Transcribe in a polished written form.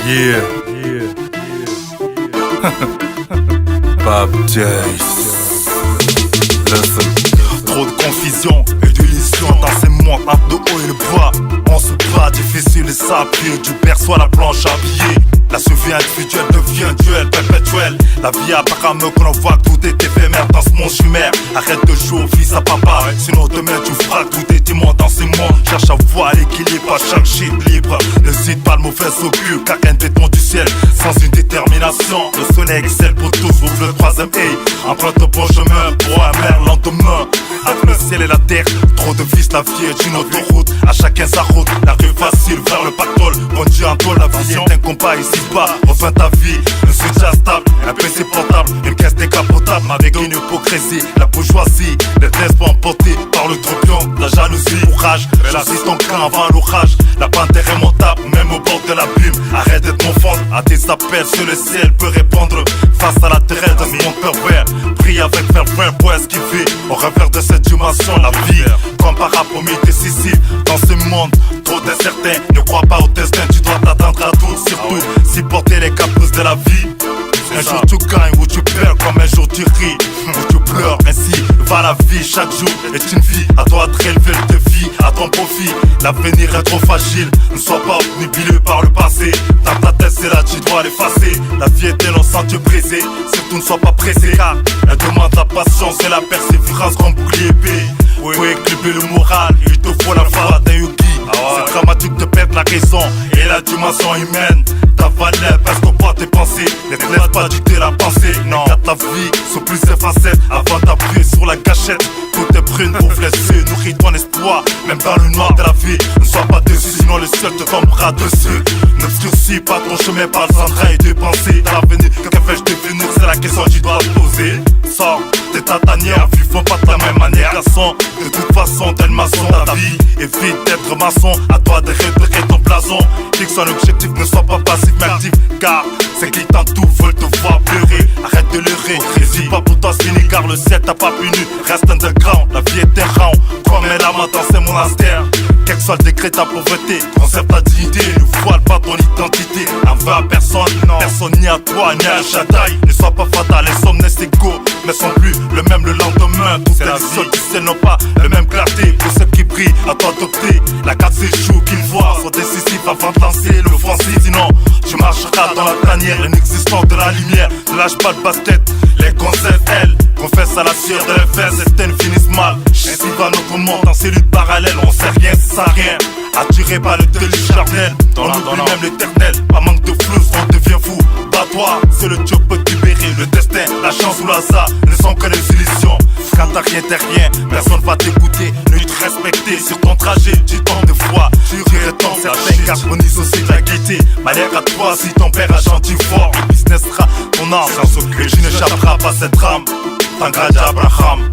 Yeah. Bob Jace. Listen. Trop de confusion et d'illusion dans ces mondes entre le haut et le bas. On se bat, difficile de s'appuyer. Tu perçois la planche à billets. La survie individuelle devient un duel perpétuel. La vie apparaît que l'on voit que tout est éphémère dans ce monde chimère. Arrête de jouer au fils à papa, sinon demain tu feras tout est immonde dans ces mondes. Cherche à voir l'équilibre à chaque shit libre. N'hésite pas le mauvais augure, car rien ne tombe du ciel sans une détermination. Le soleil excelle pour tous, ouvre le troisième œil. Emprunte le bon chemin pour un mer lendemain. Avec le ciel et la terre, trop de vices, la vie est une autoroute. À chacun sa route, la rue facile vers le pactole. Bon Dieu en toi, la vision d'un combat ici bas. Refais ta vie, le switch à stable, un PC portable, une caisse décapotable. Avec une hypocrisie, la bourgeoisie, les tests pas emportés par le troupion, la jalousie. Courage, choisis ton camp avant l'orage. La panthère est montable, même au bord de l'abîme. Arrête d'être mon fond, à tes appels, sur le ciel peut répondre. Face à la terre de ce monde pervers, prie avec ferveur pour esquiver au revers de cette dimension la vie. Comparable au mythe décisif dans ce monde trop incertain. Ne crois pas au destin, tu dois t'attendre à tout. Surtout si porter les caprices de la vie. Un jour tu gagnes ou tu perds, comme un jour tu ris ou tu pleures. Ainsi va la vie, chaque jour est une vie. À toi de relever le défi, à ton profit. L'avenir est trop fragile, ne sois pas obnubilé par le passé. Dans ta tête c'est là tu dois l'effacer. La vie est innocente, tu brisé. Surtout ne sois pas pressé, car elle demande la patience et la persévérance comme bouclier épée. Pour équilibrer le moral, il te faut la foi d'un yogi. C'est dramatique de perdre la raison et la dimension humaine. Ta valeur parce qu'on voit tes pensées. Ne te laisse pas dicter la pensée. Non, regarde ta vie sous plusieurs facettes. Avant d'appuyer sur la gâchette, tout est brune, ouvre les yeux, nourris ton espoir. Même dans le noir de la vie, ne sois pas déçu, sinon le ciel te tombera dessus. N'obscurcis pas ton chemin par les entrailles de pensée. Dans l'avenir, que fais-je devenir? C'est la question que tu dois poser. Sors de ta tanière, vivons pas de la même manière. Garçon, de toute façon, t'es le maçon dans ta vie. Évite d'être maçon, à toi de repérer ton blason. Fixe un objectif, ne sois pas passif mais actif. Car c'est qui t'entourent veulent te voir pleurer. Arrête de leurrer, n'hésite pas pour toi fini, car le ciel t'a pas puni. Reste underground, la vie est un round. Comme un lama dans ces monastères. Quel que soit le degré de ta pauvreté, conserve ta dignité, ne voile pas ton identité. En veux à personne, personne ni à toi ni à Shaddai. Ne sois pas fatal, les hommes naissent égaux, mais sont plus le même le lendemain. Toutes les seuls du ciel n'ont pas le même clarté. Pour ceux qui brillent, à toi d'opter. La carte séjour qu'ils voient sont décisifs avant de lancer l'offensive. Sinon, tu marcheras dans la tanière inexistante de la lumière. Ne lâche pas le basket, les concepts, elles confessent à la sueur de leurs fesses, certaines finissent mal. Ainsi va notre monde en cellule parallèle, on sait rien sans rien. Attiré par le délit charnel, on oublie même l'éternel. Pas manque de flou, on devient fou. Bats-toi, c'est le Dieu peut te libérer. Le destin, la chance ou l'hasard ne sont que des illusions. Quand t'as rien, t'es rien, personne va t'écouter, ni te respecter. Sur ton trajet, tu tombes de foi, tu retombe, certains carbonise aussi de la gaieté. Malheur à toi si ton père a gentil fort. Le business sera ton arme, et tu n'échapperas pas cette rame. Tangra Abraham.